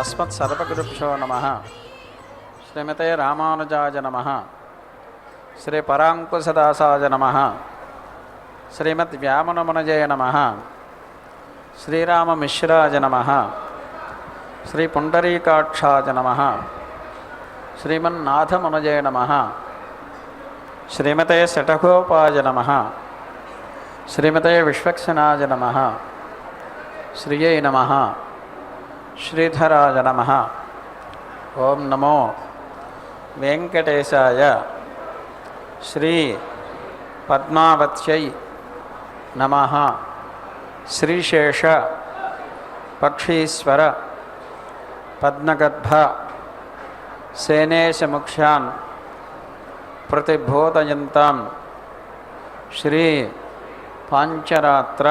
अस्मत्सर्वगुरुभ्यो नमः। श्रीमते रामानुजाय नमः। श्री परांकुशदासाय नमः। श्रीमद्व्यामनमुनये नमः। श्रीराममिश्राय नमः। श्री पुंडरीकाक्षाय नमः। श्रीमन्नाथमुनये नमः। श्रीमते शठगोपाय नमः। श्रीमते विश्वक्सेनाय नमः। श्रियै नमः। श्रीधराय नमः। ओं नमो वेंकटेशाय। श्री पद्मावत्यै नमः। श्रीशेष पक्षीश्वर पद्मगर्भ सेनेशमुख्यान् प्रतिबोधयन्तां श्री पांचरात्र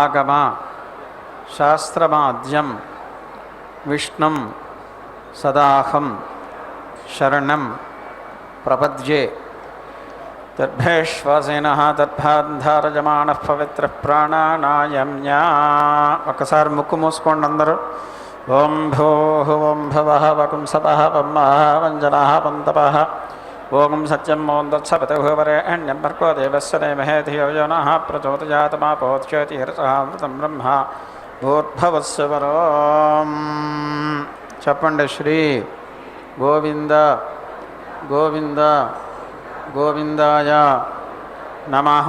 आगम शास्त्रमाद्यं विष्णुं सदाहं शरणं प्रपद्ये। दर्भेश्वासेनः दर्भान्धारजमानः पवित्रः प्राणानायम्या। ఒకసారి ముక్కు మూసుకోండి అందరూ. ఓం భూః ఓం భువః వకుం సపః వం మహః వంజనః వం తపః ఓం సత్యం ఓం తత్సవితుర్వరేణ్యం భర్గో దేవస్య ధీమహి ధియో యో నః ప్రచోదయాత్ మా పోత్యేతిరసామృతం బ్రహ్మ భూర్భువస్సు వరోం. చెప్పండి. శ్రీ గోవింద గోవింద గోవిందాయ నమః.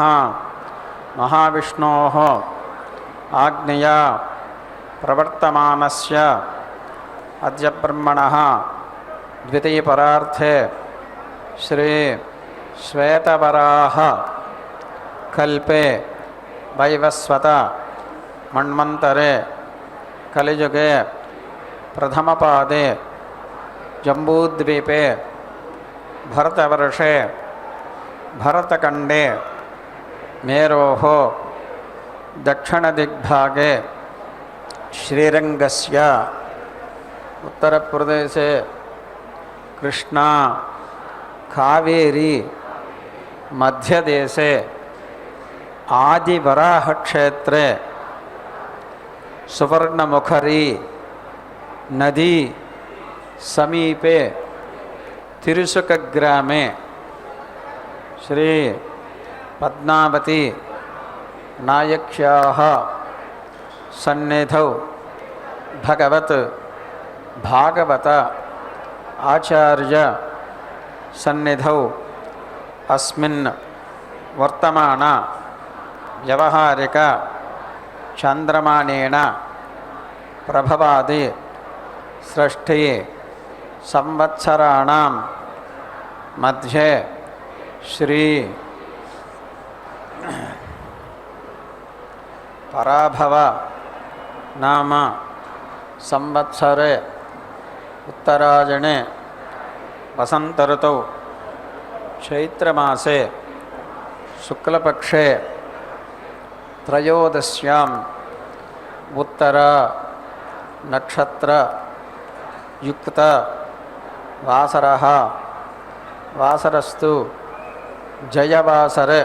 మహావిష్ణోః ఆజ్ఞయా ప్రవర్తమానస్య అద్య బ్రహ్మణః ద్వితీయపరార్థే శ్రీ శ్వేతవరాహ కల్పే వైవస్వత మన్వంతరే కలియుగే ప్రథమపాదే జంబూద్వీపే భరతవర్షే భరతఖండే మేరోః దక్షిణదిగ్భాగే శ్రీరంగస్య ఉత్తరప్రదేశే కృష్ణా కావేరీ మధ్యదేశే ఆదివరాహక్షేత్రే సువర్ణముఖరీ నదీ సమీపే తిరుసుకగ్రామే శ్రీ పద్మావతి నాయక్యాః సన్నిధౌ భగవత్ భాగవత ఆచార్య సన్నిధౌ అస్మిన్ వర్తమాన వ్యవహారిక చాంద్రమానేన ప్రభవాది షష్ఠీ సంవత్సరాణం మధ్యే శ్రీ పరాభవ నామ సంవత్సరే ఉత్తరాయణే వసంత ఋతౌ చైత్రమాసే శుక్లపక్షే త్రయోదశ్యాం ఉత్తర నక్షత్ర యుక్త వాసరః వాసరస్తు జయవాసరే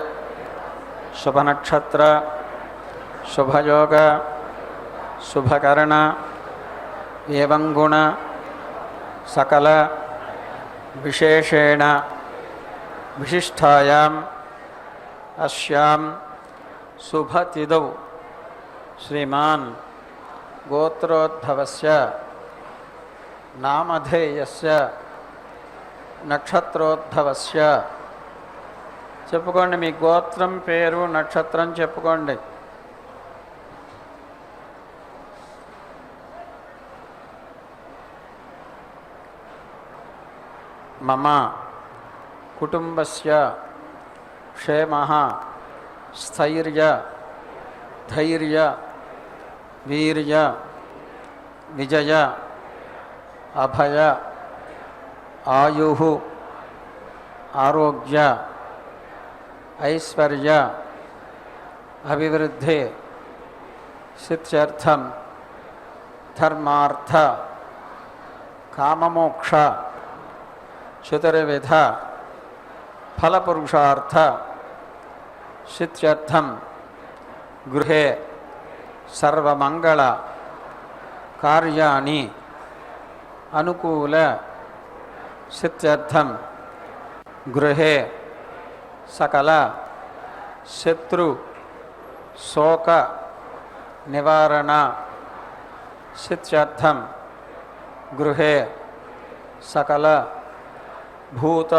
శుభనక్షత్ర శుభయోగ శుభకరణ ఏవం గుణ సకల విశేషేణ విశిష్టాయాం అస్యాం శుభతిథౌ శ్రీమాన్ గోత్రోద్భవస్య నామధేయస్య నక్షత్రోద్భవస్య. చెప్పుకోండి. మీ గోత్రం పేరు నక్షత్రం చెప్పుకోండి. మమ కుటుంబస్య క్షేమః స్థైర్య ధైర్య వీర్య విజయ అభయ ఆయుః ఆరోగ్య ఐశ్వర్య అభివృద్ధి సిద్ధ్యర్థం ధర్మార్థ కామమోక్ష చతుర్విధ ఫలపురుషార్థ సిద్ధ్యర్థం గృహే సర్వమంగళ కార్యాణి అనుకూల సిద్ధ్యర్థం గృహే సకల శత్రు శోక నివారణ సిద్ధ్యర్థం గృహే సకల భూత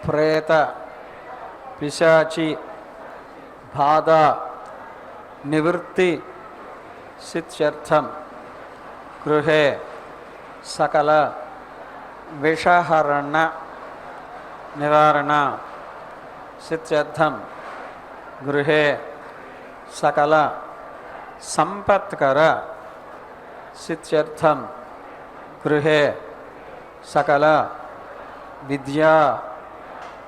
ప్రేత పిశాచి బాధ నివృత్తి సిద్ధ్యర్థం గృహే సకల విషహరణ నివారణ సిద్ధ్యర్థం గృహే సకల సంపత్కర సిద్ధ్యర్థం గృహే సకల విద్యా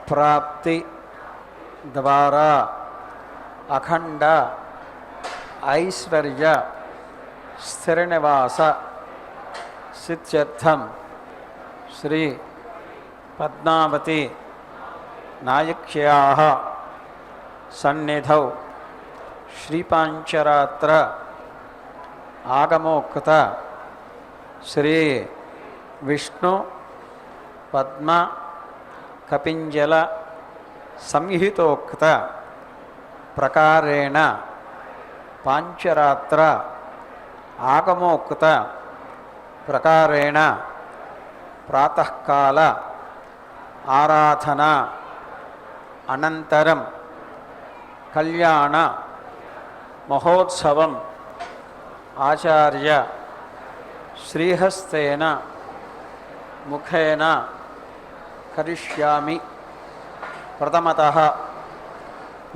ప్రాప్తి ద్వారా అఖండ ఐశ్వర్య స్థిరనివాస సిద్ధ్యర్థం శ్రీ పద్మావతి నాయక్యాః సన్నిధౌ శ్రీపాంచరాత్ర ఆగమోక్త శ్రీ విష్ణు పద్మ కపింజల సంహితోక్త ప్రకారేణ పాంచరాత్ర ఆగమోక్త ప్రకారేణ ప్రాతఃకాల ఆరాధన అనంతరం కళ్యాణ మహోత్సవం ఆచార్య శ్రీహస్తేన ముఖేన కరిష్యామి. ప్రథమతః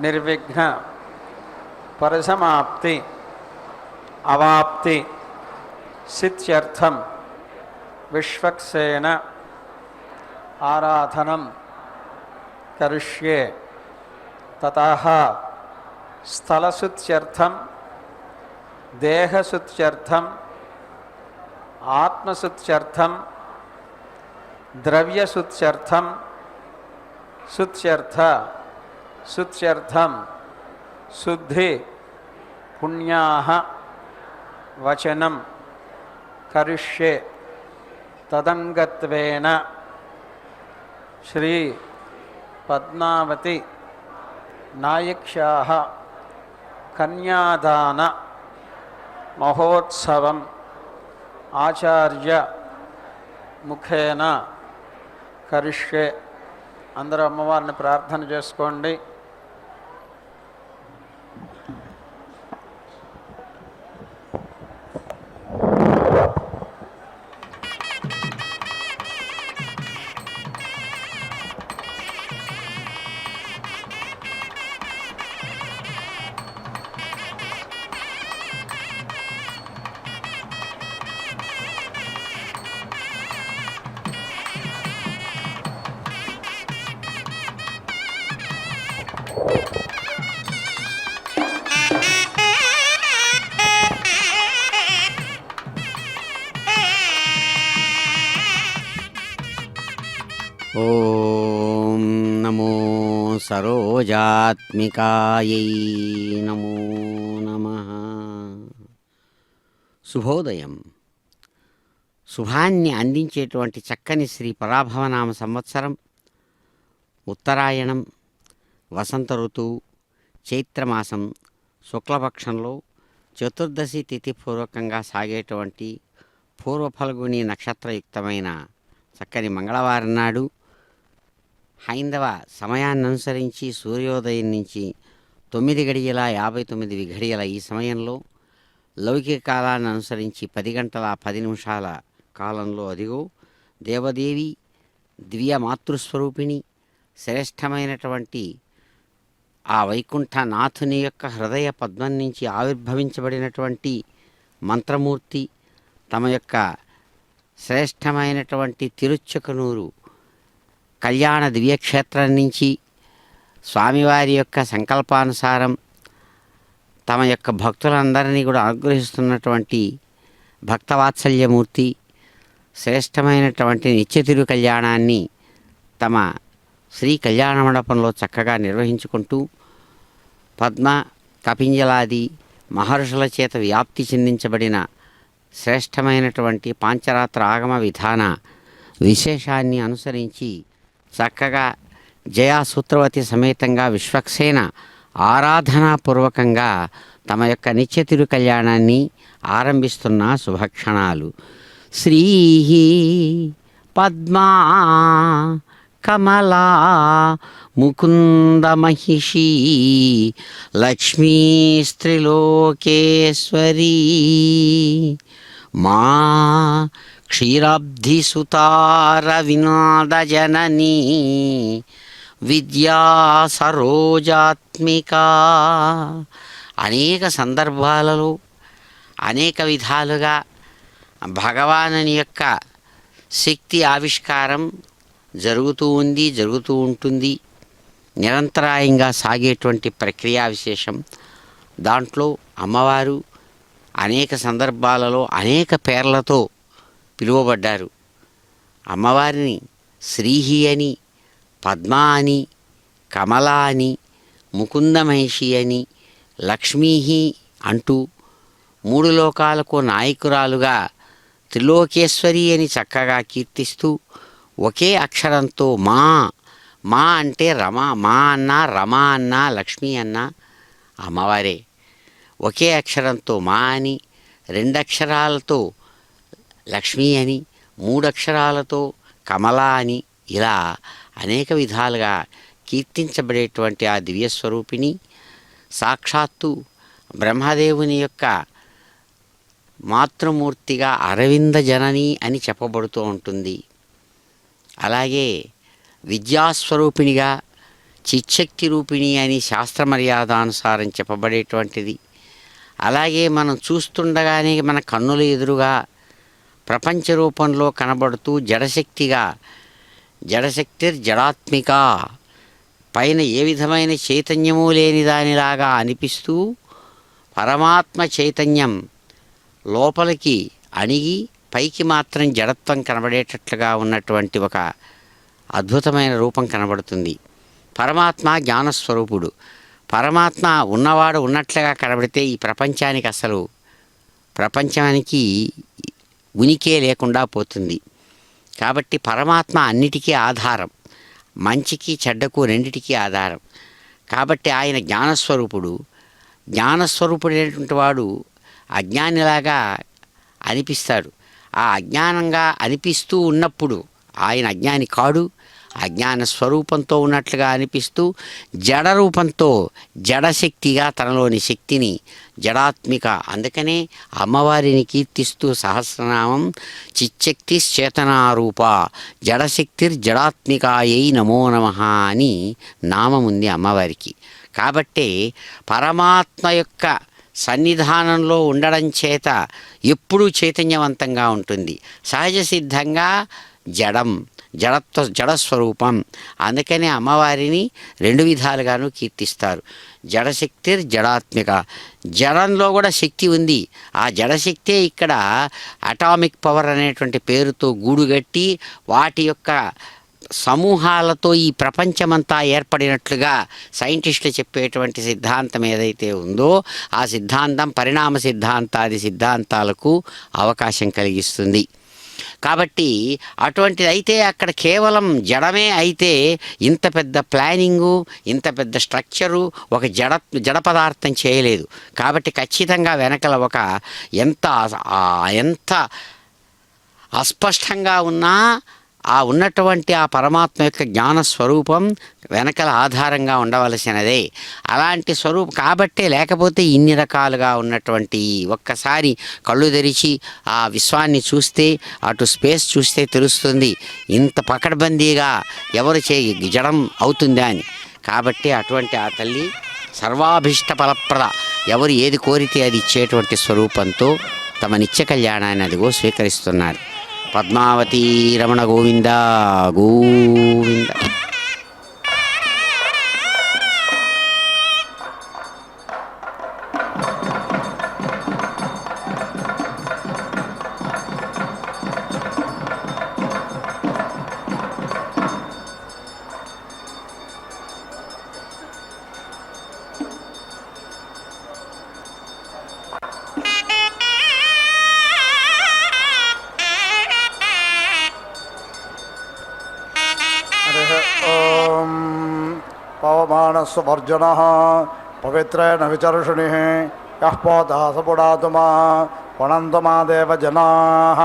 నిర్విఘ్న పరిసమాప్తి అవాప్తి సిద్ధ్యర్థం విశ్వక్సేన ఆరాధనం కరిష్యే. తతః స్థలశుద్ధ్యర్థం దేహశుద్ధ్యర్థం ఆత్మశుద్ధ్యర్థం ద్రవ్యశుద్ధ్యర్థం శుద్ధ్యర్థం శుద్ధి పుణ్యాః వచనం కరిష్యే. తదంగత్వేన శ్రీ పద్మావతి నాయక్యాః కన్యాదాన మహోత్సవం ఆచార్య ముఖేన కరిష్యే. అందరూ అమ్మవారిని ప్రార్థన చేసుకోండి. ఓం నమో సరోజాత్మికాయై నమో నమః. శుభోదయం. శుభాన్ని అందించేటువంటి చక్కని శ్రీ పరాభవనామ సంవత్సరం ఉత్తరాయణం వసంత ఋతువు చైత్రమాసం శుక్లపక్షంలో చతుర్దశి తిథి పూర్వకంగా సాగేటువంటి పూర్వఫల్గుని నక్షత్రయుక్తమైన చక్కని మంగళవారం నాడు హైందవ సమయాన్ని అనుసరించి సూర్యోదయం నుంచి 9:59 ఈ సమయంలో లౌకిక కాలాన్ని అనుసరించి 10:10 కాలంలో అదిగో దేవదేవి దివ్య మాతృస్వరూపిణి శ్రేష్టమైనటువంటి ఆ వైకుంఠనాథుని యొక్క హృదయ పద్మం నుంచి ఆవిర్భవించబడినటువంటి మంత్రమూర్తి తమ యొక్క శ్రేష్టమైనటువంటి తిరుచ్చకనూరు కళ్యాణ దివ్యక్షేత్రం నుంచి స్వామివారి యొక్క సంకల్పానుసారం తమ యొక్క భక్తులందరినీ కూడా అనుగ్రహిస్తున్నటువంటి భక్తవాత్సల్యమూర్తి శ్రేష్టమైనటువంటి నిత్యతిరు కళ్యాణాన్ని తమ శ్రీ కళ్యాణ మండపంలో చక్కగా నిర్వహించుకుంటూ పద్మ కపింజలాది మహర్షుల చేత వ్యాప్తి చెందించబడిన శ్రేష్టమైనటువంటి పాంచరాత్ర ఆగమ విధాన విశేషాన్ని అనుసరించి చక్కగా జయా సూత్రవతి సమేతంగా విశ్వక్సేన ఆరాధనాపూర్వకంగా తమ యొక్క నిత్య తిరు కళ్యాణాన్ని ఆరంభిస్తున్న శుభక్షణాలు. శ్రీ పద్మా కమలా ముకుందమహిషీ లక్ష్మీ స్త్రీలోకేశ్వరీ మా క్షీరాబ్ధిసుతారవినాదజననీ విద్యా సరోజాత్మిక. అనేక సందర్భాలలో అనేక విధాలుగా భగవానుని యొక్క శక్తి ఆవిష్కారం జరుగుతూ ఉంది, జరుగుతూ ఉంటుంది. నిరంతరాయంగా సాగేటువంటి ప్రక్రియా విశేషం. దాంట్లో అమ్మవారు అనేక సందర్భాలలో అనేక పేర్లతో పిలువబడ్డారు. అమ్మవారిని శ్రీహి అని, పద్మా అని, కమలా అని, ముకుందమహిషి అని, లక్ష్మీహి అంటూ మూడు లోకాలకు నాయకురాలుగా త్రిలోకేశ్వరి అని చక్కగా కీర్తిస్తూ ఒకే అక్షరంతో మా మా అంటే రమ, మా అన్న రమ అన్న లక్ష్మీ అన్న అమ్మవారే. ఒకే అక్షరంతో మా అని, రెండక్షరాలతో లక్ష్మీ అని, మూడక్షరాలతో కమలా అని, ఇలా అనేక విధాలుగా కీర్తించబడేటువంటి ఆ దివ్యస్వరూపిణి సాక్షాత్తు బ్రహ్మదేవుని యొక్క మాతృమూర్తిగా అరవింద జనని అని చెప్పబడుతూ ఉంటుంది. అలాగే విద్యాస్వరూపిణిగా చిచ్చక్తి రూపిణి అని శాస్త్ర మర్యాదానుసారం చెప్పబడేటువంటిది. అలాగే మనం చూస్తుండగానే మన కన్నుల ఎదురుగా ప్రపంచ రూపంలో కనబడుతూ జడశక్తిగా, జడాత్మిక, పైన ఏ విధమైన చైతన్యము లేని దానిలాగా అనిపిస్తూ పరమాత్మ చైతన్యం లోపలికి అణిగి పైకి మాత్రం జడత్వం కనబడేటట్లుగా ఉన్నటువంటి ఒక అద్భుతమైన రూపం కనబడుతుంది. పరమాత్మ జ్ఞానస్వరూపుడు. పరమాత్మ ఉన్నవాడు ఉన్నట్లుగా కనబడితే ఈ ప్రపంచానికి ఉనికే లేకుండా పోతుంది. కాబట్టి పరమాత్మ అన్నిటికీ ఆధారం, మంచికి చెడ్డకు రెండిటికీ ఆధారం. కాబట్టి ఆయన జ్ఞానస్వరూపుడు. జ్ఞానస్వరూపుడైనటువంటి వాడు అజ్ఞానిలాగా అనిపిస్తాడు. ఆ అజ్ఞానంగా అనిపిస్తూ ఉన్నప్పుడు ఆయన అజ్ఞాని కాడు. అజ్ఞాన స్వరూపంతో ఉన్నట్లుగా అనిపిస్తూ జడ రూపంతో జడశక్తిగా తనలోని శక్తిని జడాత్మిక. అందుకనే అమ్మవారిని కీర్తిస్తూ సహస్రనామం చిచ్చక్తి చేతనారూప జడశక్తిర్జడాత్మికాయై నమో నమః అని నామముంది అమ్మవారికి. కాబట్టే పరమాత్మ యొక్క సన్నిధానంలో ఉండడం చేత ఎప్పుడూ చైతన్యవంతంగా ఉంటుంది. సహజ సిద్ధంగా జడస్వరూపం. అందుకనే అమ్మవారిని రెండు విధాలుగాను కీర్తిస్తారు. జడాత్మిక. జడంలో కూడా శక్తి ఉంది. ఆ జడశక్తే ఇక్కడ అటామిక్ పవర్ అనేటువంటి పేరుతో గూడుగట్టి వాటి యొక్క సమూహాలతో ఈ ప్రపంచమంతా ఏర్పడినట్లుగా సైంటిస్టులు చెప్పేటువంటి సిద్ధాంతం ఏదైతే ఉందో ఆ సిద్ధాంతం పరిణామ సిద్ధాంతాది సిద్ధాంతాలకు అవకాశం కలిగిస్తుంది. కాబట్టి అటువంటిది అయితే అక్కడ కేవలం జడమే అయితే ఇంత పెద్ద ప్లానింగు, ఇంత పెద్ద స్ట్రక్చరు ఒక జడ పదార్థం చేయలేదు. కాబట్టి ఖచ్చితంగా వెనకల ఒక ఎంత అస్పష్టంగా ఉన్నా ఆ ఉన్నటువంటి ఆ పరమాత్మ యొక్క జ్ఞాన స్వరూపం వెనకల ఆధారంగా ఉండవలసినదే. అలాంటి స్వరూపం కాబట్టే, లేకపోతే ఇన్ని రకాలుగా ఉన్నటువంటి ఒక్కసారి కళ్ళు తెరిచి ఆ విశ్వాన్ని చూస్తే, అటు స్పేస్ చూస్తే తెలుస్తుంది ఇంత పకడ్బందీగా ఎవరు జడం అవుతుందా అని. కాబట్టి అటువంటి ఆ తల్లి సర్వాభీష్ట ఫలప్రద, ఎవరు ఏది కోరితే అది ఇచ్చేటువంటి స్వరూపంతో తమ నిత్య కళ్యాణాన్ని అదిగో స్వీకరిస్తున్నారు. పద్మావతి రమణ గోవింద గోవింద. मनस्वर्जनः पवित्रेण विचर्षणिः यः पोतः स पुनातु मा पुनन्तु मा देवजनाः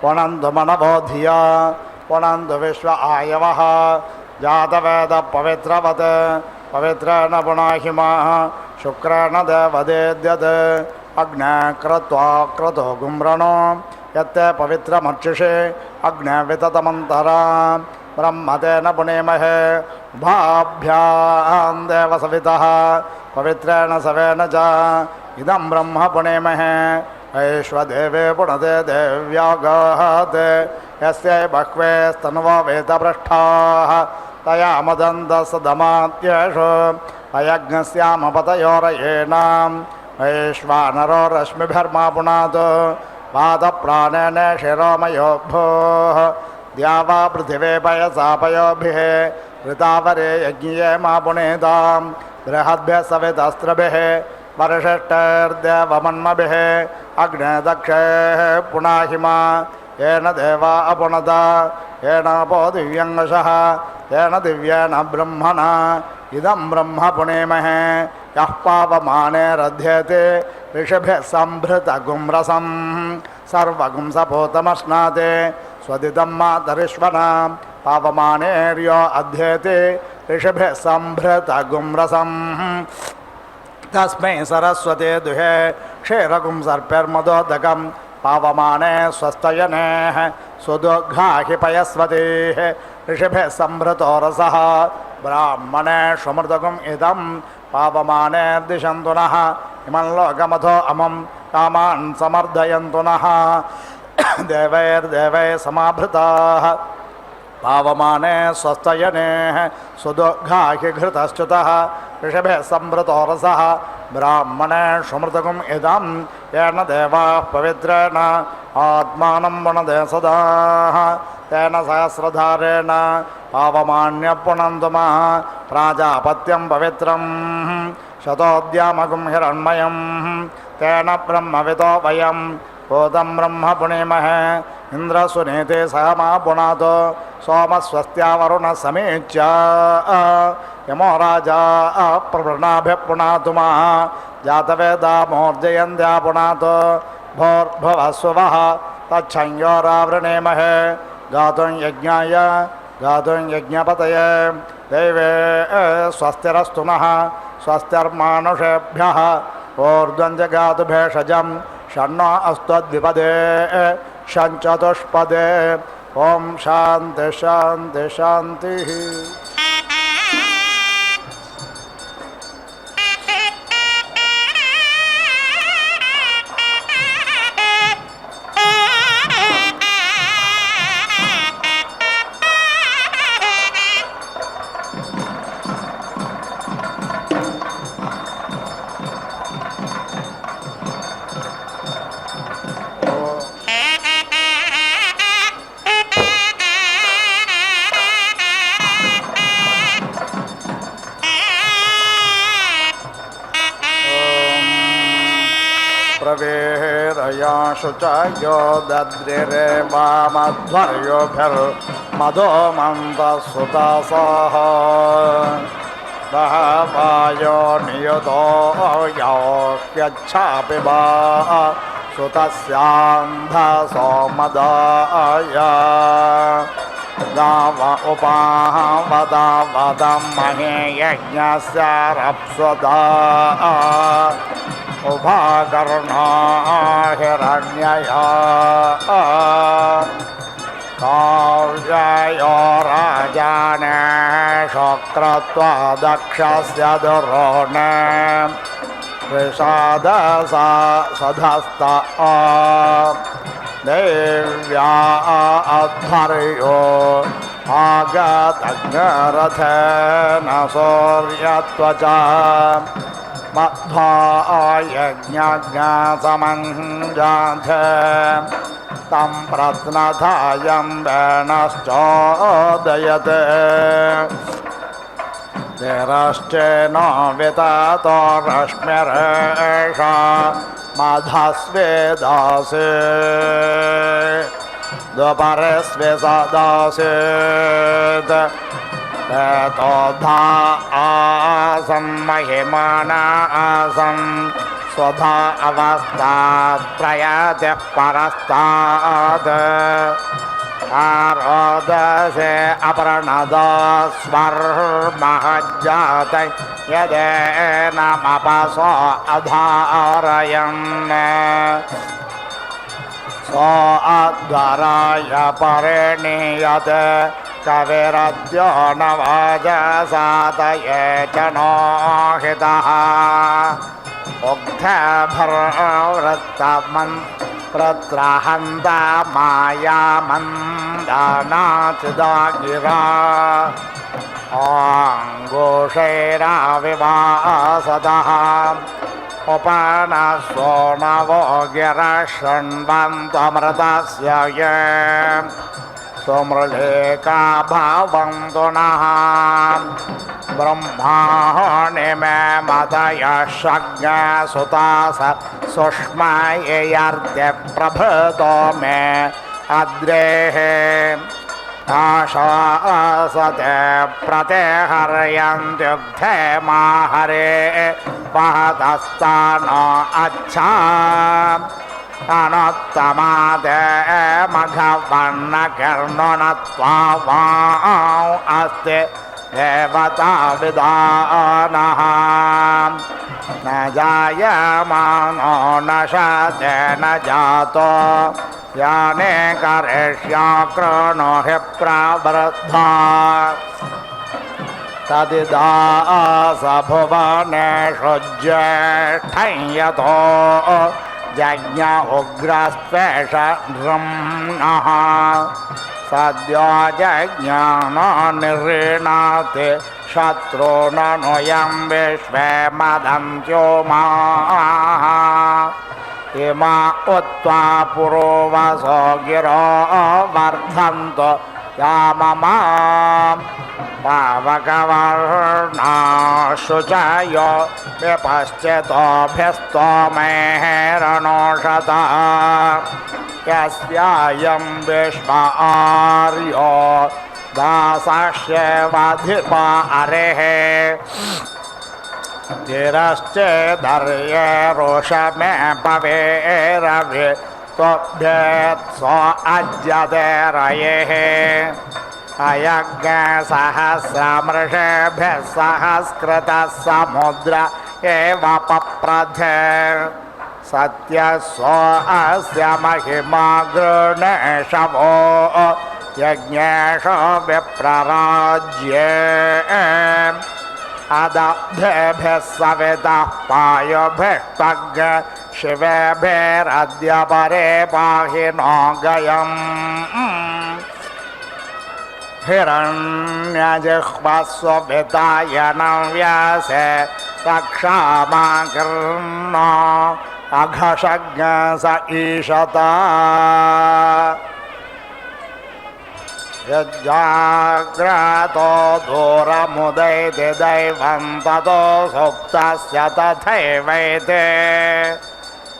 पुनन्तु मनवो धिया पुनन्तु विश्व आयवः जातवेदः पवित्रवत् पवित्रेण पुनाहि मा शुक्रेण देवदेद्यत् अग्ने कृत्वा क्रतो गुम्रणो यत्ते पवित्रमर्चिषे अग्ने विततमन्तरा ब्रह्मतेन पुनेमहे भाभ्यां देवसवितः पवित्रेण सवेन च इदं ब्रह्म पुनेमहे ऐश्वदेवे पुनते देव्यागात् यस्यै बह्वे स्तन्वो वेदपृष्ठाः तया मदन्तसदमात्येषु अयज्ञस्यामपतयोरयेनां वैश्वानरो रश्मिभिर्मा पुनात् पादप्राणेन शिरोमयोभोः द्यावा पृथिवे पयसा पयोभिः ऋतावरे यज्ञे मा पुनेतां बृहद्भ्यः सवितस्त्रभिः परिशिष्टैर्देवमन्मभिः अग्ने दक्षैः पुनाहि मा येन देवा अपुनत येन अपो दिव्यङ्गशः येन दिव्येन ब्रह्मणा इदं ब्रह्म पुनेमहे यः पावमानेरध्येते ऋषिभिः सम्भृतगुं सर्वगुं सपोतमश्नाते स्वदितं मातरिश्वनां पावमानेर्यो अध्येते ऋषिभिः सम्भृतगुं तस्मै सरस्वते दुहे क्षीरगुं सर्पैर्मदोदकं पावमाने स्वस्तयनेः सुदुघ्राहि पयस्वतीः ऋषिभिः सम्भृतो रसः ब्राह्मणे स्वमृतगुम् इदं पावमाने दिशन्तु नः इमं लोकमथो अमं कामान् समर्धयन्तु नः देवैर्देवैः समाभृताः पावमाने स्वस्तयनेः सुदुघ्राहि घृतश्च्युतः ऋषिभिः सम्भृतो रसः ब्राह्मणे स्वमृतगुम् इदं येन देवाः पवित्रेण आत्मानं पुनदे सदा तेन सहस्रधारेण पावमान्यः पुनन्तु मा प्राजापत्यं पवित्रं शतोद्यामगुं हिरण्मयं तेन ब्रह्मविदो वयं भूतं ब्रह्म पुनेमहे इन्द्रसुनीते सह मा पुनातो सोमस्वस्त्या वरुणः समीच्य यमो राजा प्रवृणाभिः पुनातु मा जातवेदा मोर्जयन्त्या पुनातो भोर्भुवस्वः तच्छंयोरावृणेमहे गातुं यज्ञाय गातुं यज्ञपतये देवे स्वस्तिरस्तु नः स्वस्तिर्मानुषेभ्यः ऊर्ध्वं जगातु भेषजं षण्णो अस्त्वद्विपदे षञ्चतुष्पदे ॐ शान्ति शान्ति शान्तिः प्रवेरयाशु च यो दद्रिरे वामध्वर्योभिर्मदो मन्दसुतसः बहवायो नियुतो यौह्यच्छापि वा सुतस्यान्धसो मदाय गाव उपावदावदं महे यज्ञस्य रप्सुदा उभाकर्णा हिरण्यया काव्ययो राजाने शोक्रत्वा दक्षस्य दुरोणे वृषादसा सधस्ता देव्या अध्वर्यो आगतज्ञरथेन सूर्यत्वचा मध्वा यज्ञज्ञसमञ्जाथे तं प्रत्नथायं वेणश्चोदयते निरश्चेनो विततो रश्मिरेषा मधस्वेदासे द्वपरस्वे सदासेत् तोधा आसन् महिमाना आसन् स्वधा अवस्थात् प्रयाति परस्तात् आरोदसे अपरणदा स्वर्महज्जात यदेनमपसो अधारयन् सो अध्वराय परिणीयते कविरद्यो न वाजसातये च नो हितः उक्थभर्वृत्तमन् प्रत्रहन्त मायामन्दानाचिदा गिरा आङ्गोषैराविवासतः उपनस्वो नवो गिरः शृण्वन्त्वमृतस्य ये सुमृळेका भवन्तु नः ब्रह्माणि मे मतयशज्ञा सुतास सुष्मयर्त्य प्रभृतो मे अद्रेः आशासते प्रतिहर्यन्त्युग्धे माहरे वहतस्तानो अच्छा अनुत्तमादे मघवर्णकिर्णुनत्वा वाौ अस्ति देवता विधानः न जायमानो न शते न जातो याने करिष्याकृणो हि प्रवृद्धा तदिदास भुवनेषु ज्येष्ठं यतो यज्ञ उग्रस्त्वेष नृम्णः सद्यो यज्ञानो निर्णाति शत्रूननुयं विश्वे मदन्त्यो माः इमा उत्वा पुरोवसो गिरो वर्धन्तो याममाम् पावकवर्णा शुचयो विपश्चितोऽभ्यस्तोमेरणोषता यस्यायं विश्व आर्यो दासाश्येवाधिपा अरेः धीरश्चेदर्ये रोषमे पवेरवि त्वभ्येत्सो अज्यते रयेः अयज्ञसहस्रमृषेभ्यः सहस्कृतः समुद्र एव पप्रथे सत्यसो अस्य महिमा गृणेशवो यज्ञेषु विप्रराज्ये अदब्धेभ्यः सवितः पायुभिष्टग् शिवेभिरद्य परे पाहि नो गयम् हिरण्यजिह्वस्वभितायनं व्यासे रक्षामाकृर्णो अघशज्ञ स ईशता यज्जाग्रतो दूरमुदैति दैवं ततो सुप्तस्य तथैवैते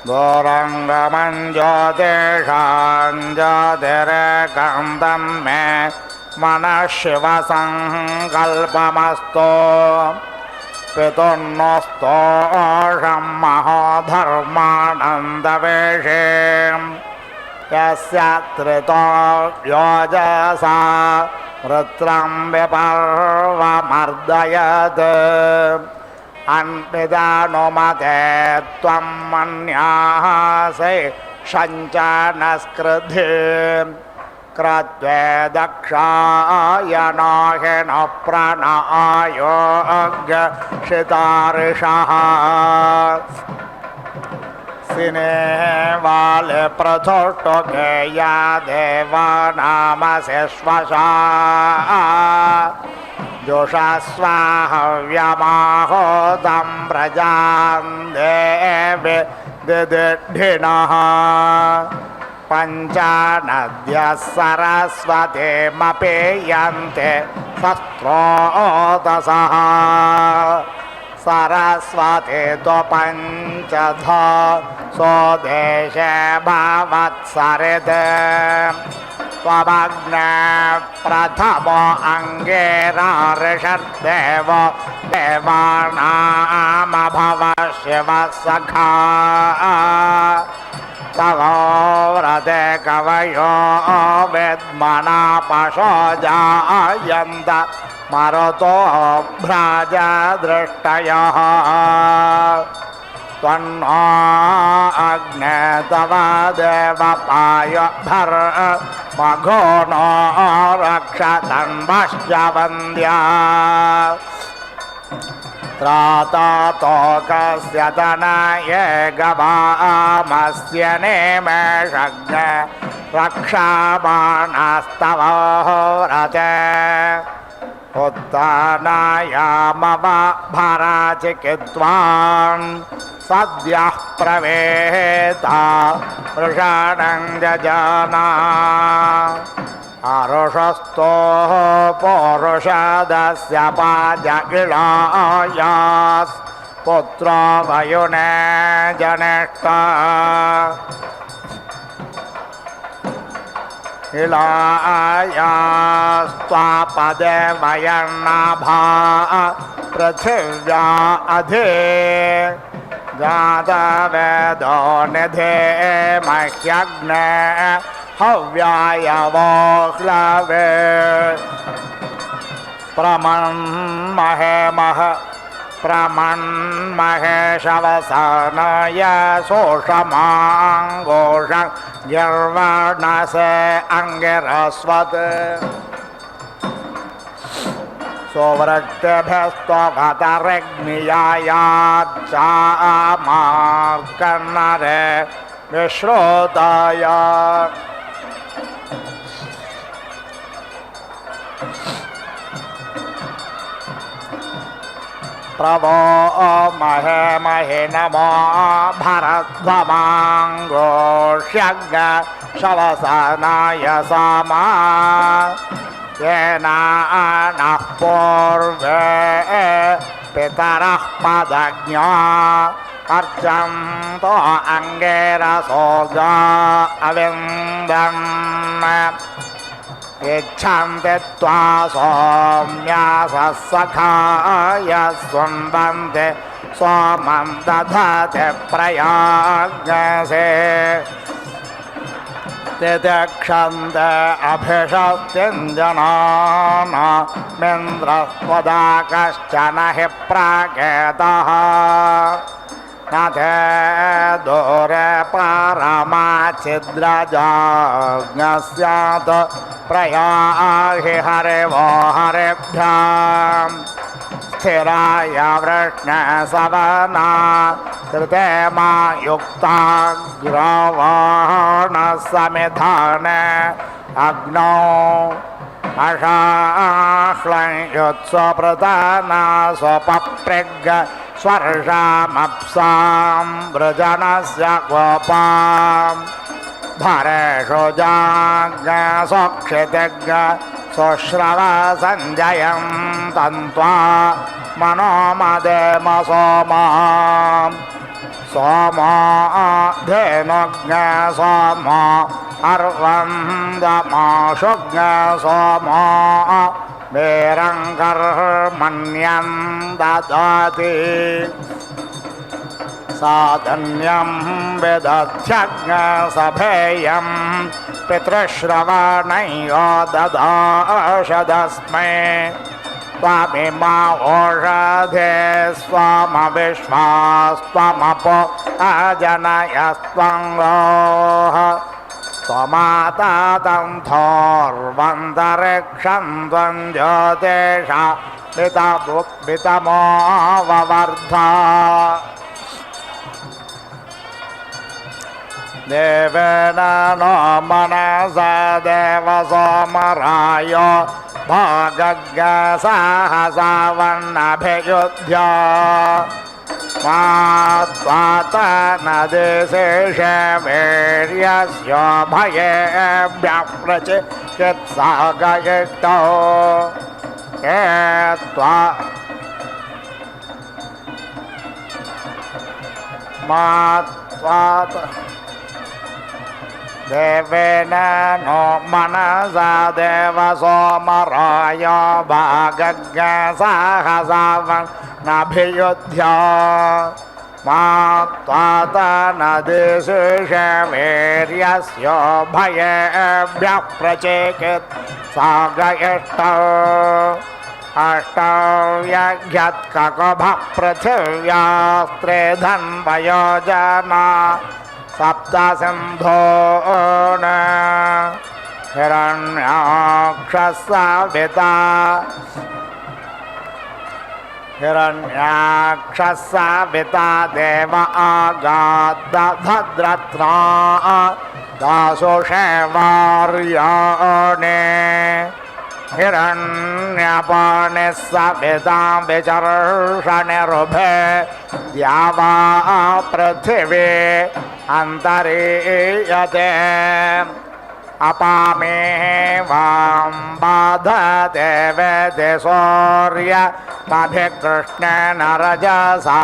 दूरङ्गमं ज्योतिषां ज्योतिरेकं तन्मे मनः शिवसङ्कल्पमस्तु पितुर्नोस्तोषं महोधर्मानन्दवेषे यस्य त्रितो योजसा वृत्रं विपर्वमर्दयत् अन्विदानुमते त्वं मन्यासे शञ्चनस्कृधि क्रत्वे दक्षायनो हिन प्रणयोग्यशितार्षः सिनेवाले प्रथोष्टोके या देवानामसे श्वशा जोषस्वाहव्यमाहोतं प्रजां देवे दिदिढिनः पञ्चानद्यः सरस्वतीमपेयन्ते शस्त्रोतसः सरस्वती त्वपञ्चधा स्वदेशे भवत्सरिते त्वमग्ने प्रथमो अङ्गेरार्षद्देव देवानामभव शिवः सखा तवो व्रते कवयो विद्मना पशो जायन्त मरुतो भ्राजदृष्टयः त्वन्नो अग्ने तव देवपायभर्मघो नो रक्षतन्वश्च वन्द्या त्राततोकस्य तनये गवामस्य नेमेषग्ने रक्षामाणस्तव व्रते उत्तानायामव भराचिकित्वान् सद्यः प्रवेता वृषणं जजाना अरुषस्तोः पौरुषदस्य पाजगिलायास् पुत्रो वयुने जनिष्ठा इलायास्त्वापदे वयन्नाभा पृथिव्या अधि जातवेदो निधे मह्यग्ने हव्याय वोह्लवे प्रमन्महे शवसनय सोषमाङ्गोषं गिर्वर्णसे अङ्गिरस्वत् सोवृक्तभ्यस्त्वभतरिग्नियायाच्चामार्कन्नरे विश्रोताय प्रवो महे महि नमो भरध्वमाङ्गोष्यज्ञ शवसनाय सामा येन नः पूर्वे पितरः पदज्ञा अर्चन्तो अङ्गेरसोगा अविन्दन् इच्छन्ति त्वा सौम्यासः सखाय स्वन्वन्ति सोमं दधति प्रयाज्ञसे तितिक्षन्ते अभिषस्तिञ्जनानामिन्द्रस्त्वदा कश्चन हि प्राकेतः न ते दूरे परमाच्छिद्रजाज्ञस्यात् प्रयाहि हरिवो हरिभ्यां स्थिराय वृष्णसवना कृते मा युक्ताग्रवाणसमिधाने अग्नौ अशाह्लं युत्स्वपृतना स्वपप्रिग् स्वर्षामप्सां वृजनस्य गोपां भरेषु जाज्ञसोक्षितिज्ञ सुश्रवसञ्जयं तन्त्वा मनोमदेम सोमां सोमो धेनुज्ञ सोमो अर्वन्दमाशुज्ञ सोमो वीरङ्कर्मण्यं ददाति साधन्यं विदध्यज्ञ सभेयं पितृश्रवणयो ददाशदस्मै त्वमिमा ओषधे स्वमविश्वास्त्वमपो अजनयस्त्वं गोः त्वमातातन्थोर्वन्तरिक्षं त्वं ज्योतिषा पितमो ववर्धा देवेन नो मनसा देवसोमरायो भागज्ञसाहसावन्नभियुध्य मा त्वातनदिशेषे वीर्यस्य भयेभ्यः प्रचिकित्सागयिष्टौ ये त्वा मा त्वात देवेन नो मनसा देव सोमराय भागज्ञसाहसावन्नभियुध्य मा त्वातनदिशेषवीर्यस्य भयेभ्यः प्रचेकित् सागयष्टौ अष्टव्यघ्यत्ककुभः पृथिव्यास्त्रे धन्वयोजना सप्त सिन्धून् हिरण्याक्षस्साविता देव आगाद्दध्रत्रा दासुषेवार्याणे हिरण्यपाणिः सविता विचर्षणिरुभे द्यावा पृथिवी अन्तरीयते अपामे वां बाधते वेदे सौर्य तभिकृष्णेन रजसाद्यामृणोति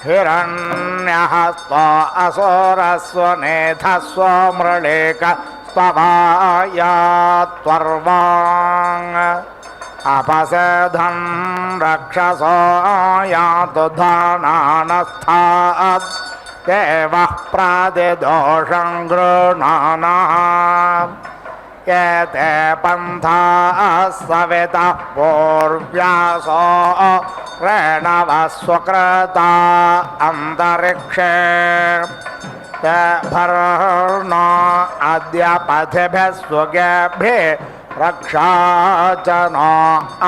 हिरण्यहस्तो असुरस्वनेधस्व मृळिक त्ववायात्वर्वाङ् अपसधन् रक्षसो यातु धानानस्थात् देवः प्रादिदोषं गृह्णानः एते पन्थाः सवितः पूर्व्यासो रेणवः स्वकृता अन्तरिक्षे ते भर्नो अद्य पथिभिः स्वगेभिः रक्षा च नो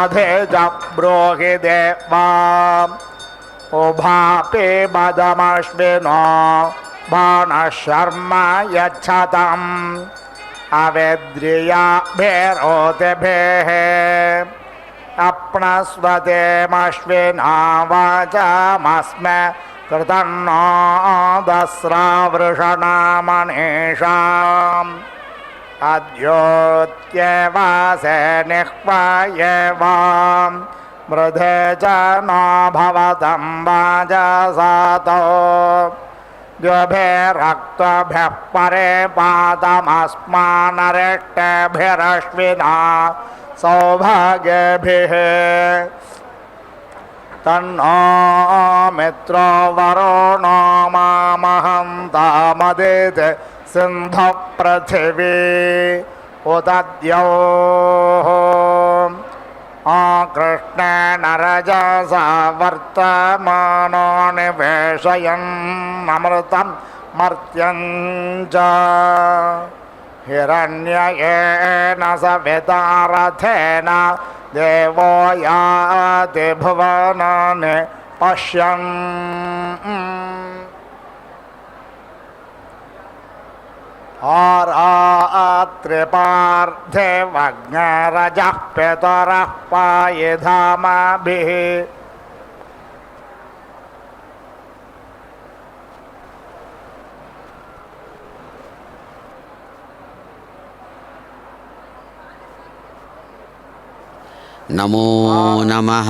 अधेज ब्रूहि देवा उभापि मदमश्विनो बाणशर्मा यच्छतम् अवेद्रियाभिरोतिभिः अप्नस्वतेमश्विना वाचमस्मे कृतन्नो दस्रावृषणामनीषाम् अद्योत्येवासे निह्वायेवाम् मृधे च न भवतं वाजसातो द्युभिरक्तभिः परे पादमस्मानरिष्टेभिरश्विना सौभाग्यभिः तन्नो मित्रो वरुणो मामहन्तामदिति सिन्धुः पृथिवी उत द्यौः कृष्णेन रजसा वर्तमानो निवेशयन्नमृतं मर्त्यं च हिरण्ययेन सविता रथेन देवो याति भुवनानि पश्यन् आरात्रिपार्थिवज्ञरजः पितरः पायिधामाभिः నమో నమః.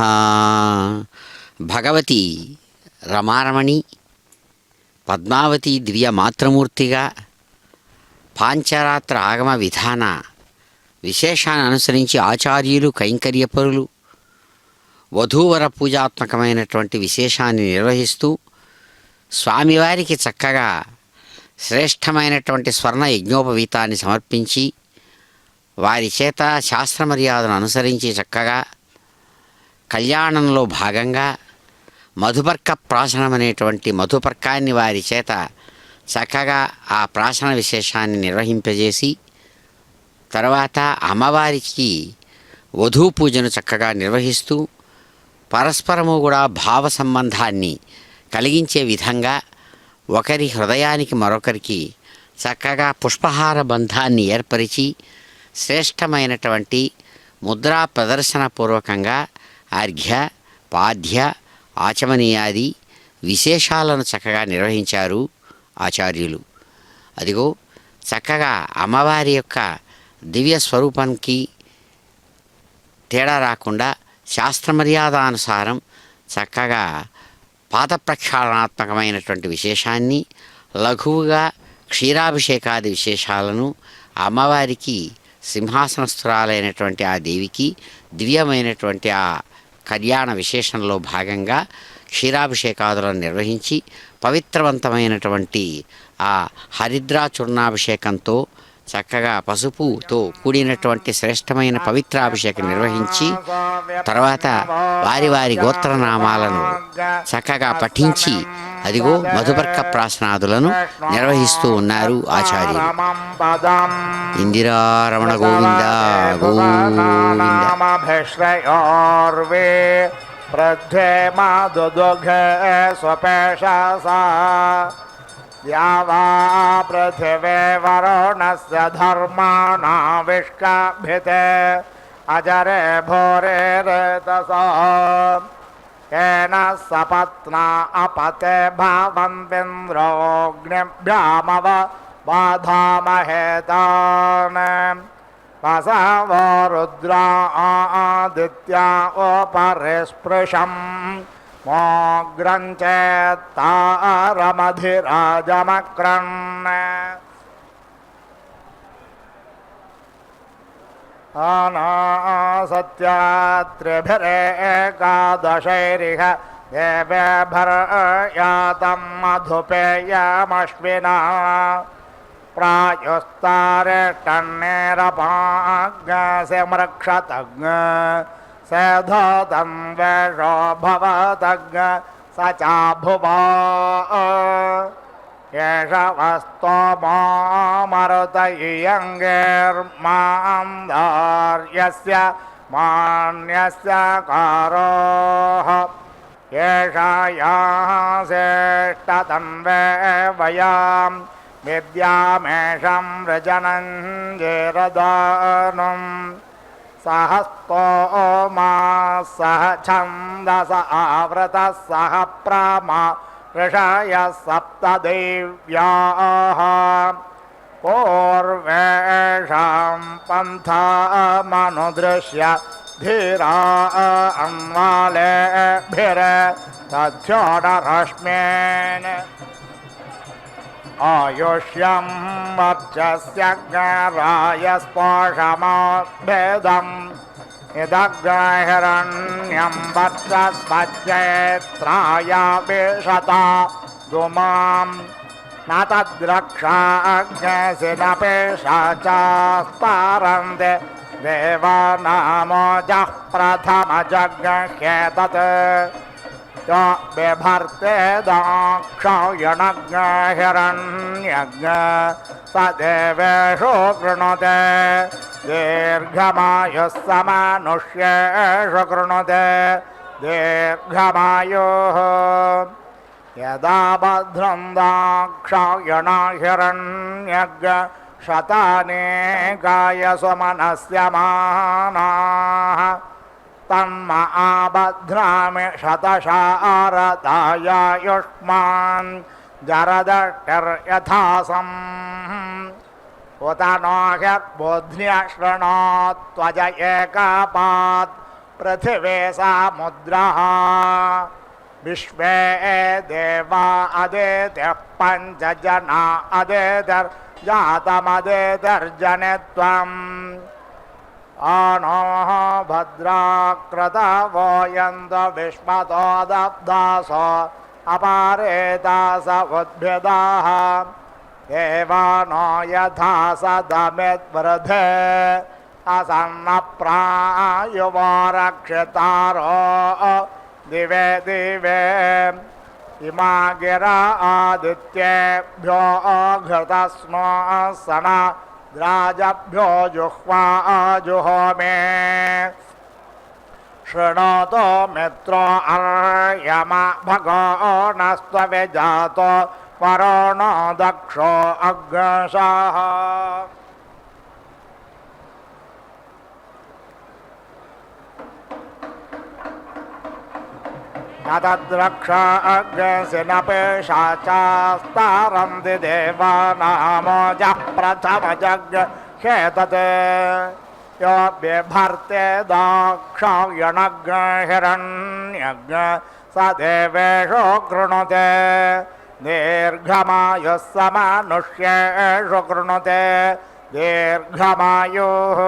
భగవతి రమారమణి పద్మావతి దివ్య మాతృమూర్తిగా పాంచరాత్ర ఆగమ విధాన విశేషాన్ని అనుసరించి ఆచార్యులు కైంకర్యపరులు వధూవర పూజాత్మకమైనటువంటి విశేషాన్ని నిర్వహిస్తూ స్వామివారికి చక్కగా శ్రేష్టమైనటువంటి స్వర్ణ యజ్ఞోపవీతాన్ని సమర్పించి వారి చేత శాస్త్ర మర్యాదను అనుసరించి చక్కగా కళ్యాణంలో భాగంగా మధుపర్క ప్రాశనం అనేటువంటి మధుపర్కాన్ని వారి చేత చక్కగా ఆ ప్రాశన విశేషాన్ని నిర్వహింపజేసి తర్వాత అమ్మవారికి వధూ పూజను చక్కగా నిర్వహిస్తూ పరస్పరము కూడా భావ సంబంధాన్ని కలిగించే విధంగా ఒకరి హృదయానికి మరొకరికి చక్కగా పుష్పహార బంధాన్ని ఏర్పరిచి శ్రేష్టమైనటువంటి ముద్రా ప్రదర్శన పూర్వకంగా అర్ఘ్య పాద్య ఆచమనీయాది విశేషాలను చక్కగా నిర్వహించారు ఆచార్యులు. అదిగో చక్కగా అమ్మవారి యొక్క దివ్య స్వరూపానికి తేడా రాకుండా శాస్త్రమర్యాదానుసారం చక్కగా పాద ప్రక్షాళనాత్మకమైనటువంటి విశేషాన్ని లఘువుగా క్షీరాభిషేకాది విశేషాలను అమ్మవారికి సింహాసనస్థురాలైనటువంటి ఆ దేవికి దివ్యమైనటువంటి ఆ కళ్యాణ విశేషంలో భాగంగా క్షీరాభిషేకాదులను నిర్వహించి పవిత్రవంతమైనటువంటి ఆ హరిద్రా చూర్ణాభిషేకంతో చక్కగా పసుపుతో కూడినటువంటి శ్రేష్టమైన పవిత్రాభిషేకం నిర్వహించి తర్వాత వారి వారి గోత్రనామాలను చక్కగా పఠించి అదిగో మధుపర్క ప్రాసనాదులను నిర్వహిస్తూ ఉన్నారు ఆచార్యులు. ఇందిరారమణ గోవింద గోవింద. द्यावा पृथिवे वरुणस्य धर्माणाविष्काभिते अजरे भोरे रेतसा येन सपत्ना अपते भावन्विन्द्रोऽग्निभ्यामव बाधामहेतान् वसवो रुद्रा आदित्या उपरिस्पृशम् मोग्रञ्चेत्तारमधिराजमक्रन् अनासत्यात्रिभिरेकादशैरिह देवेभर्यातं मधुपेयमश्विना प्रायुस्तारेष्टन्नेरपाग्स्य मृक्षतज्ञ सेधतं वेषो भवतज्ञ स चाभुवा एष वस्तोमो मरुत इयङ्गेर्मान्दार्यस्य मान्यस्य कारोः एषा याः श्रेष्ठतन्वे वयां विद्यामेषं वृजनं जेरदानुम् सहस्तोमा सह छन्दस आवृतः सह प्रमा ऋषयः सप्तदेव्याः पूर्वेषां पन्थमनुदृश्य धीरा अन्वालेभिरथ्योडरश्मेन आयुष्यं वर्चस्य रायस्पोषमोद्भेदम् इदग्रहिरण्यं वर्चस्वचैत्राय विशता दुमां न तद्रक्षाज्ञसिनपेशचास्तारन्ते देवानामोजः प्रथमजग्रह्येतत् बिभर्ते दाक्षयणज्ञ हिरण्यज्ञ स देवेषु कृणुते दीर्घमायुः स मनुष्येषु कृणुते दीर्घमायुः यदा भद्रं दाक्षयण हिरण्यज्ञ शतानि गायसु मनस्य मानाः तन्म आबध्रामि शतशारदायुष्मान् जरदष्टिर्यथासम् उत नो ह्यद्बोध्न्य शृणोत्वज एकापात् पृथिवे समुद्रः विश्वे देवा अदेतिः पञ्च जना अदेतिर्जातमदेतिर्जनित्वम् आनोः भद्राकृतवो यन्त विश्वतो दब्धासो अपारेतास उद्भिदाः देवानो यथा सदमिद्वृधे असन्नप्रायुवो रक्षितारो दिवे दिवे इमा गिरा आदित्येभ्यो घृतस्नो सना द्राजभ्यो जुह्वा जुहोमे शृणोतो मित्रो अर्यमा भगो नस्त्वविजातो वरुणो दक्षो अग्रशः तद्रक्षा अग्रसिनपेशाचास्तारन्ति देवानामोजः प्रथमजग्रहेतत् यो बिभर्ते दाक्षयणज्ञ हिरण्यज्ञ स देवेषु कृणुते दीर्घमायुः समनुष्येषु कृणुते दीर्घमायुः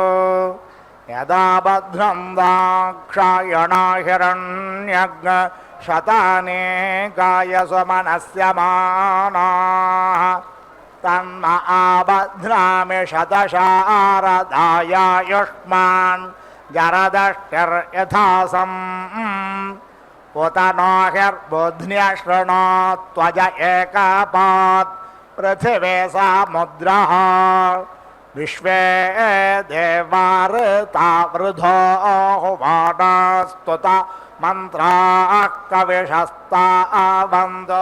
यदा भद्रं दाक्षायणा हिरण्यग् शतानेकाय सुमनस्यमानाः तन्म आबध्नामि शतशारदायायुष्मान् जरदष्टिर्यथासम् उत नो हिर्बुध्न्यशृणोत्वज एकपात् पृथिवे समुद्रः विश्वे देवार्ता वृधो वाणास्तुत मन्त्राः कविशस्तावन्द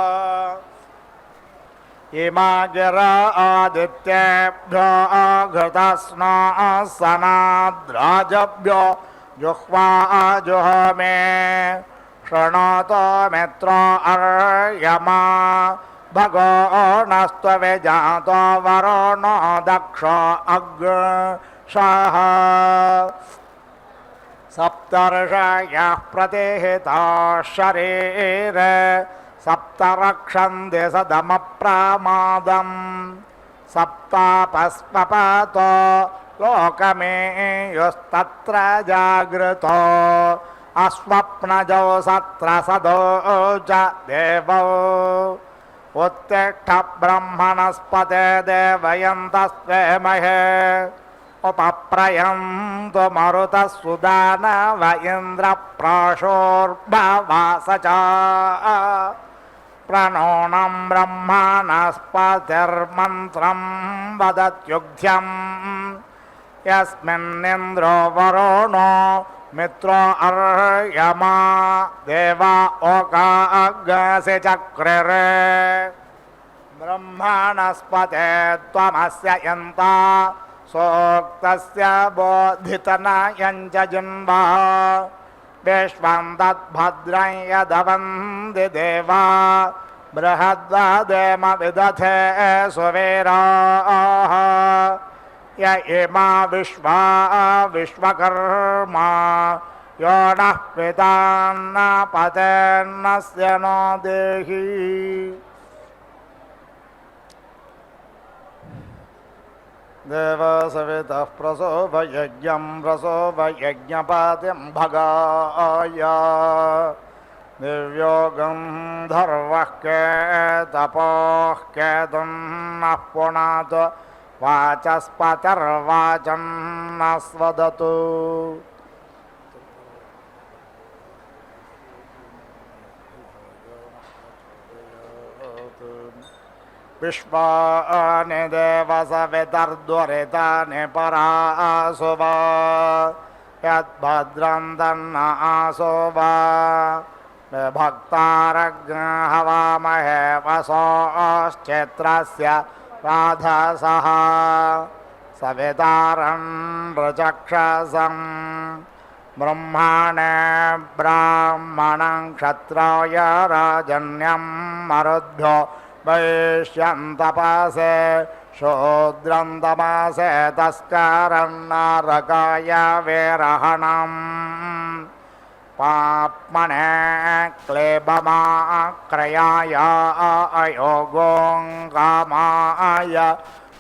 इमा गिरा आदित्येभ्यो घृतस्नो सनाद्राजभ्यो जुह्वा जुहोमे शृणोतो मित्रो अर्यमा भगो नस्त्वविजातो वरुणो दक्षो अग्रशः सप्तर्षयः प्रतिहिताः शरीरे सप्त रक्षन्ति सदमप्रमादम् सप्तापस्पपातो लोकमेयुस्तत्र जागृतो अस्वप्नजौ सत्रसदो च देवौ उत्तिष्ठ ब्रह्मणस्पते देवयन्तस्ते महे उपप्रयन्तु मरुतः सुदानव इन्द्रप्राशोर्भवास च प्रणोनं ब्रह्मणस्पतिर्मन्त्रं वदत्युग्ध्यम् यस्मिन्निन्द्रो वरुणो मित्रो अर्यमा देवा ओकाग्रसे चक्रिरे ब्रह्मणस्पते त्वमस्य यन्ता सोक्तस्य बोधितनयञ्च जिन्वा विश्वं तद्भद्रं यदवन्ति देवा बृहद्वदेम विदथे सुवीराः य इमा विश्वा विश्वकर्मा यो नः पितान्न पतेर्नस्य नो देहि देवसवितः प्रसोभयज्ञं प्रसोभयज्ञपातिं भगाय दिव्योगं धर्वः के तपोः केतुं नः पुनात् वाचस्पतिर्वाचं न स्वदतु विश्वानि देवसवितर्दुरितानि परासु वा यद्भद्रं तन्न आसो वा विभक्तारग्हवामहे वसोश्चैत्रस्य राधसः सवितारं ऋचक्षसं ब्रह्मणे ब्राह्मणं क्षत्राय राजन्यं मरुद्भ्यो वैश्यन्तपासे शूद्रं तमासे तस्करं नरकाय विरहणम् पाप्मने क्लेबमाक्रयाय अयोगोङ्गामाय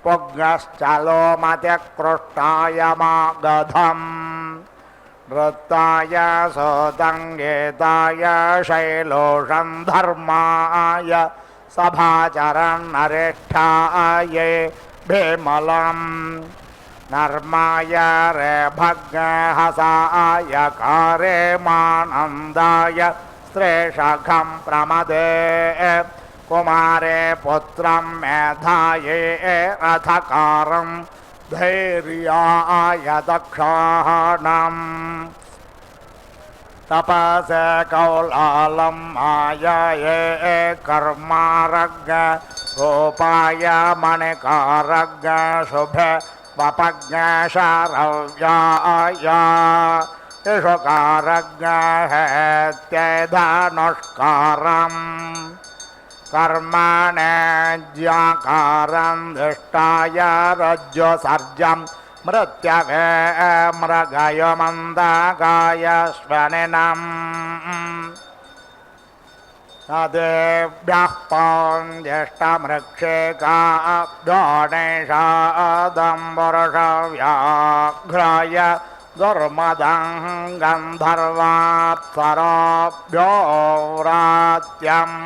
पुग्गश्चलोमतिकृष्टाय मागधम् वृत्ताय सोतङ्गेताय शैलोषं धर्माय सभाचरन्नरिष्ठाय भीमलम् नर्माय रे भग्नहसाय कारेमानन्दाय स्त्रेषघं प्रमदे कुमारे पुत्रं मेधाये रथकारं धैर्याय दक्षाणम् तपसे कौलालं मायाये कर्मारग् गोपाय मणिकारग् शुभे वपज्ञशरव्याय इषुकारज्ञहेत्यैधनुष्कारम् कर्मणेज्याकारं दिष्टाय रज्जुसर्जं मृत्यवे मृगयमन्दगाय श्वनिनम् नदेभ्यः पौञ्ज्येष्ठमृक्षेकाभ्यो नैषादं वर्षव्याघ्राय दुर्मदं गन्धर्वाप्सराभ्यो रात्यम्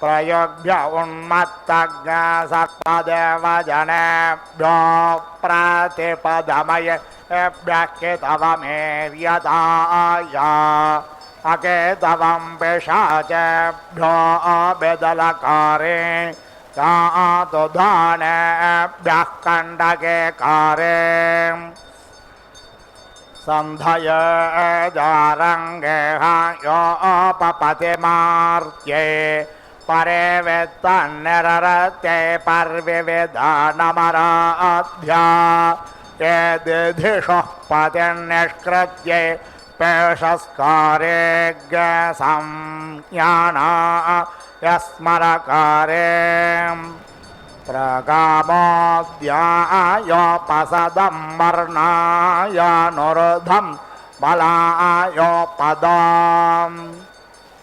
प्रयोग्य उन्मत्तज्ञसत्पदेवजनेभ्यो प्रतिपदमयेभ्यः केतवमेर्यताय अकेतवं पिशाचेभ्यो बेदलकारे कातुधानेभ्यः कण्डकेकारे सन्धये जारङ्गे योपपतिमार्त्ये परे वेत्तन्निररत्ये पर्विविधानमराध्या ये दिधिषुः पतिर्निष्कृत्ये पेशस्कारे संज्ञाना यस्मरकारे प्रगामोऽध्यायोपसदं वर्णायानुरुद्धं बलायोपदाम्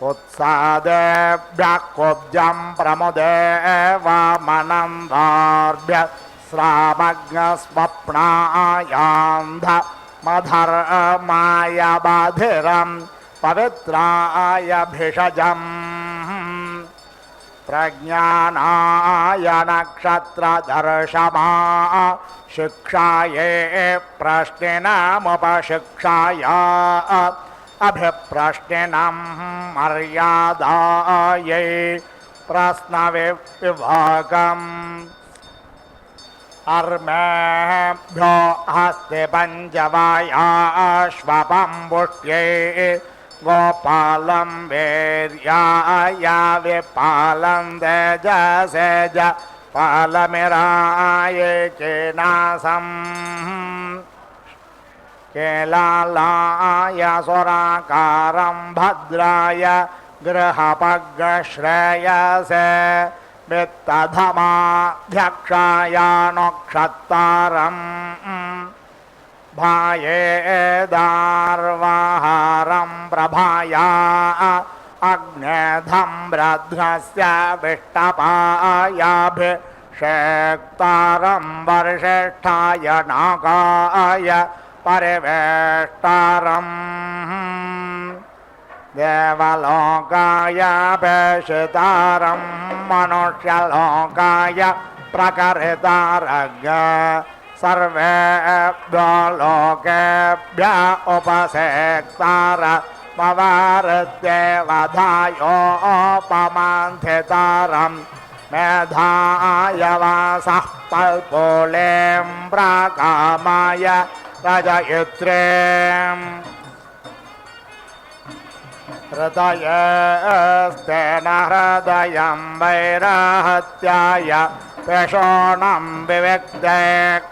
उत्सादेभ्यः कुब्जं प्रमुदेवामनन्दार्भ्यः श्रामज्ञस्वप्नायान्ध मधर्माय बाधिरं पवित्राय भिषजम् प्रज्ञानाय नक्षत्रदर्शमा शिक्षाये प्रश्निनामुपशिक्षाय अभिप्रश्निनं मर्यादायै प्रश्नविभागम् अर्मेभ्यो हस्ते पञ्चवायाश्वपम्बुष्ट्ये गोपालं वीर्याय विपालं तेजसेज पालमिराय केनासम् केलालाय सुराकारं भद्राय गृहपग्श्रेयसे वित्तधमाध्यक्षाय नक्षत्तारम् भायेदार्वाहारं प्रभाया अग्नेधम्रध्नस्य विष्टपायाभिषेक्तारं वरिष्ठाय नागाय परिवेष्टारम् देवलोकाय पेषितारं मनुष्यलोकाय प्रकरितारज्ञ सर्वेभ्यो लोकेभ्य उपसेक्तार पवारत्यवधायोपमान्थितारं मेधाय वासः पल्पोलें प्राकामाय रजयित्रेम् हृदयस्तेन हृदयं वैराहत्याय पेषोणं विविक्ते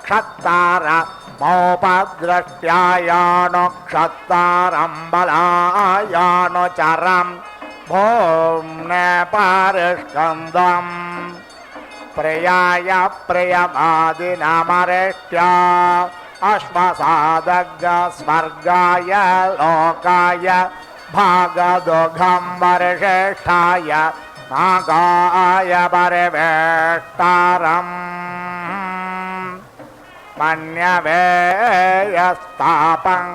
क्षत्तार मौपद्रष्ट्यायानुक्षत्तारं बलायानुचरं भूम्ने पारिष्कन्दम् प्रियाय प्रियमादिनमरेष्ट्या अश्वसादग् स्वर्गाय लोकाय भागदुघं वरिष्ठाय नागाय परिवेष्टारम् मन्यवेयस्तापं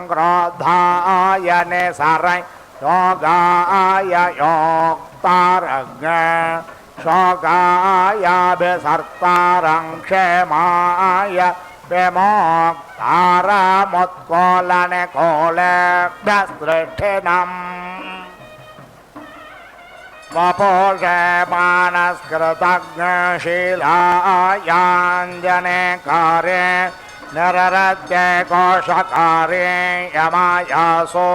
क्रोधाय निसरै योगाय योक्तारज्ञ शोकायाभिसर्तारं क्षेमाय विमोक्तारमुत्कोलनिकोलेभ्यसृष्टिनम् वपोषे मानस्कृतज्ञशीलायाञ्जने कार्ये निररत्ये कोशकार्ये यमायासो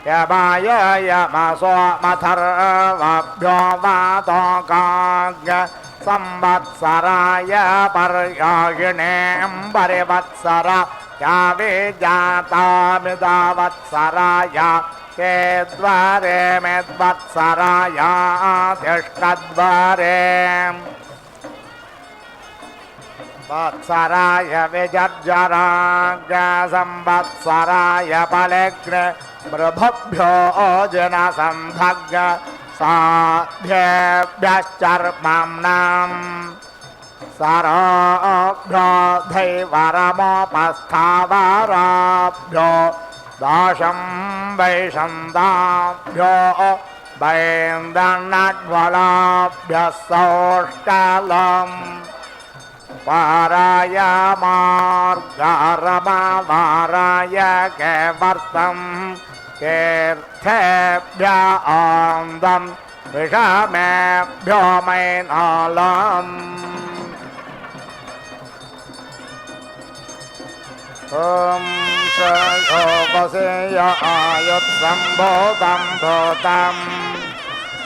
यमाय यमसो मथर्वभ्यो वातोकाज्ञ संवत्सराय पर्यायिणीं परिवत्सर या विजातामिदावत्सराय ते द्वारे मेद्वत्सराय तिष्ठद्वारे वत्सराय विजर्जराज्ञ संवत्सराय फलेग्न మృభభ్యో జనసంభగ్గ సాధ్యేభ్యశ్చర్మాంనాం సరాభ్యో దైవరమోపస్థావరాభ్యో దాశం వైషందాభ్యో వైందన్నడ్వలాభ్యः సౌష్టలం వారాయ మార్గారమవారాయ కేవర్తం తీర్థేభ్య ఆందం విషమేభ్యో మైనాలం ఓం శ్రేయోపసేయ ఆయుత్సంభూతం భూతం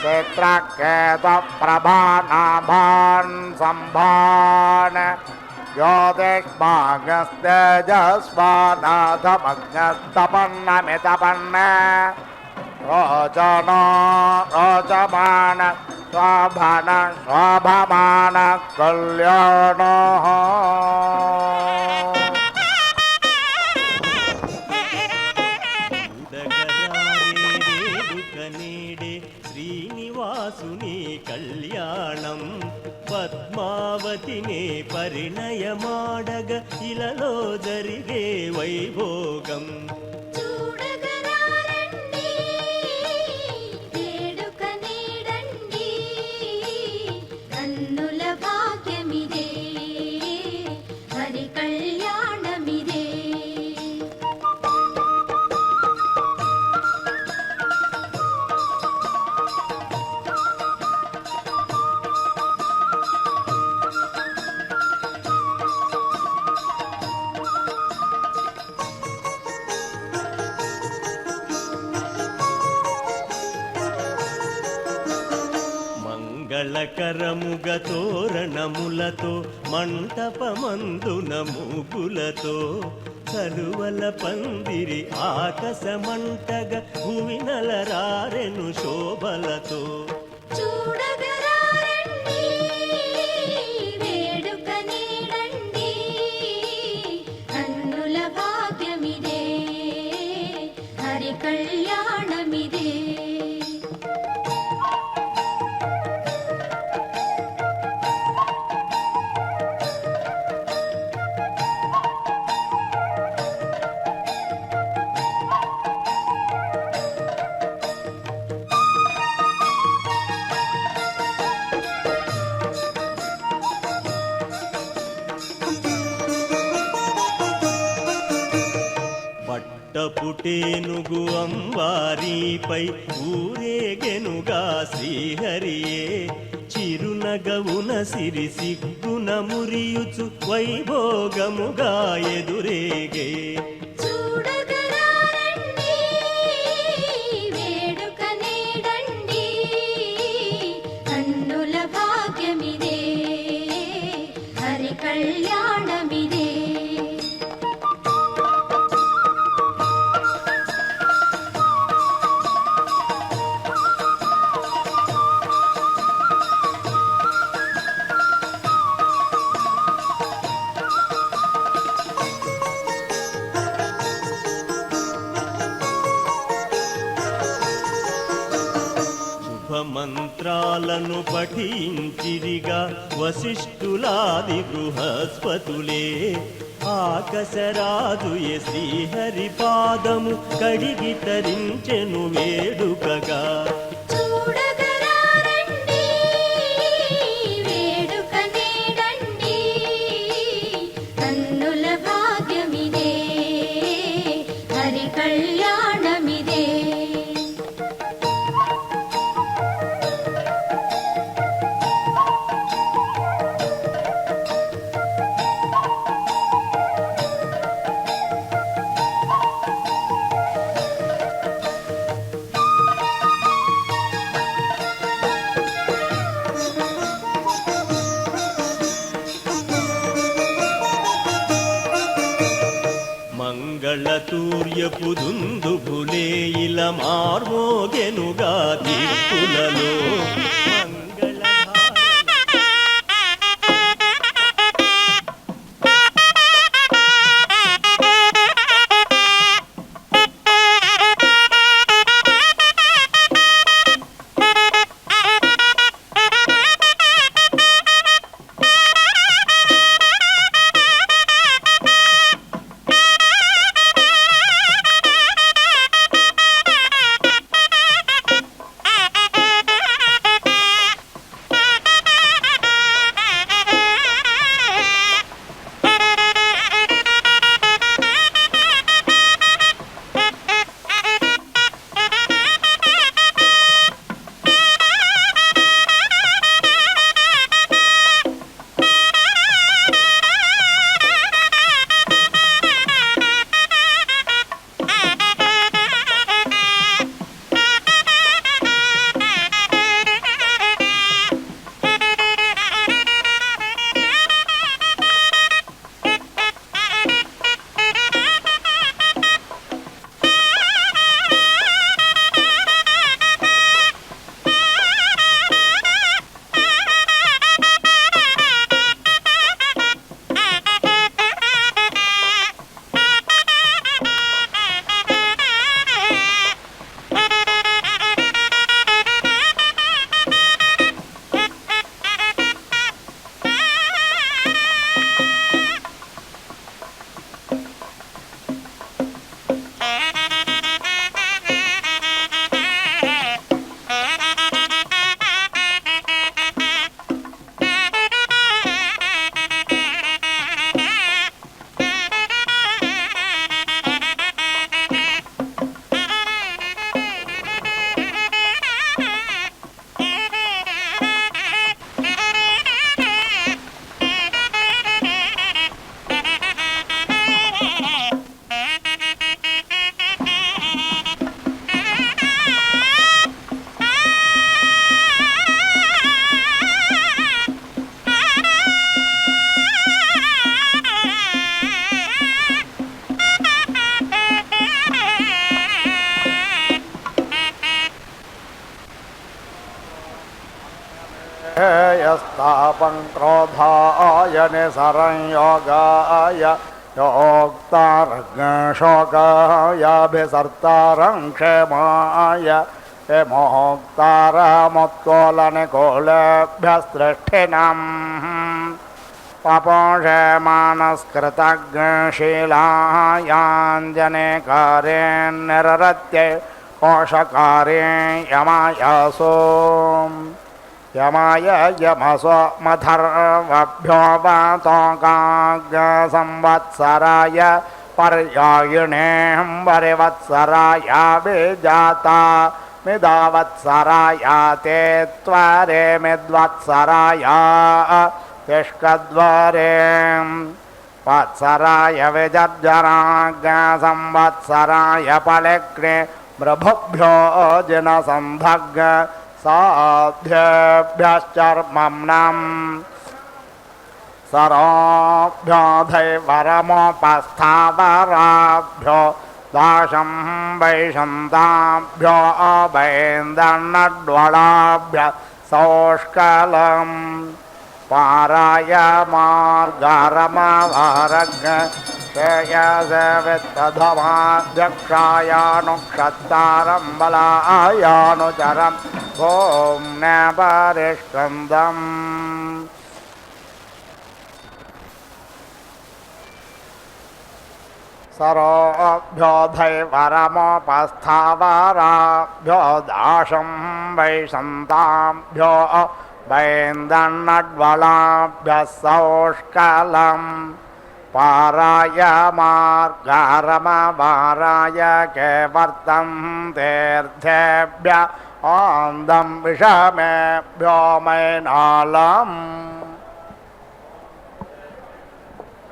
చిత్రకేత ప్రభానాభాన్ సంభాన్ జ్యోతిష్మాగస్తేజస్వానాథమగ్నస్తపన్నమితపన్న రోచనో రోచమాన శోభన శోభమాన కళ్యాణో శ్రీనివాసుని కళ్యాణం పద్మావతినే పరిణయమాడగ ఇలలో జరిగే వైభోగం మంగళకరముగ తోరణములతో మంటపమందున మూగులతో కలువల పందిరి ఆకాశమంటగ భువినలరారెను శోభలతో పుటేనుగు అంబారీపై ఊరేగెనుగా శ్రీహరియే చిరునగవున సిరి సిగ్గున మురియుచు వైభోగముగా ఎదురేగే మంత్రాలను పఠించిరిగా వశిష్ఠులాది బృహస్పతులే ఆకాశరాజుయే శ్రీహరి పాదము కడిగి తరించెను వేడుకగా మంగళతూర్యపు దుందుభులే ఇలా మార్మోగెనుగా తీర్పులలో यस्तापं क्रोधाय निसरं योगाय योक्तारशोकायाभिसर्तारं क्षेमाय विमोक्तारमुत्कोलनिकोलेभ्यस्तृष्ठिनम् पपोषमानस्कृतज्ञशीलायाञ्जनेकारे निररत्ये कोशकारे यमायासो यमाय यमस्वमथर्वभ्यो वातोकाग्संवत्सराय पर्यायिणे वरिवत्सराय विजाता मिदावत्सराय ते त्वरे मिद्वत्सराय तिष्कद्वरे वत्सराय विजर्जराग्संवत्सराय पलिग्ने मृभुभ्यो जिनसन्धग् साध्यभ्यश्चर्मम्नम् सरोभ्यो धैवरमोपस्थावराभ्यो दाशं वैशन्ताभ्यो अभैन्दन्नड्वलाभ्य सौष्कलम् पाराय मार्गारमवारग श्रेयसेवित्तधमाध्यक्षायानुक्षत्तारं बलायानुचरम् ॐ नपरिष्कन्दम् सरोभ्यो धैवरमोपस्थावराभ्यो दाशं वैशन्ताभ्यो वैन्दन्नड्वलाभ्यः सौष्कलम् पाराय मार्गारमवाराय केवर्तन्तेऽर्थेभ्य आन्दं विषमेभ्यो मैनालम्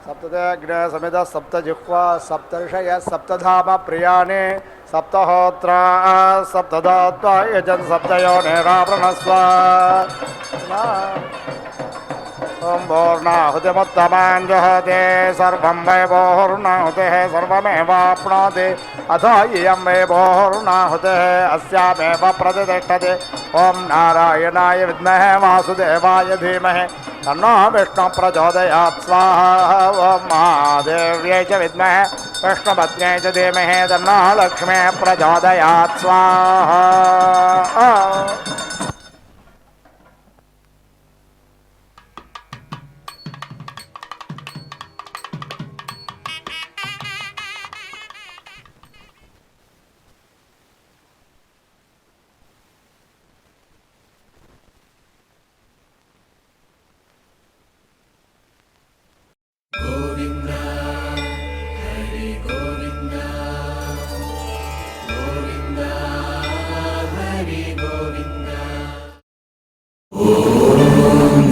सप्तग्ने समित सप्तजिह्वा सप्तर्षय सप्तधाम प्रियाणि सप्तहोत्र सप्तधात्वा यजन् सप्तयोनिरावृणस्व ॐ पूर्णाहुतिमुत्तमां जुहोति सर्वं वै पूर्णाहुतिः सर्वमेवाप्नोति अथो इयं वै पूर्णाहुतिः अस्यामेव प्रतिष्ठति ॐ नारायणाय विद्महे वासुदेवाय धीमहि तन्नो विष्णुः प्रचोदयात् स्वाहा ॐ महादेव्यै च विद्महे विष्णुपत्न्यै च धीमहि तन्नो लक्ष्मीः प्रचोदयात् स्वाहा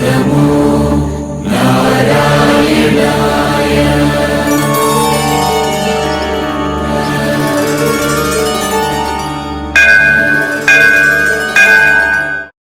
नमो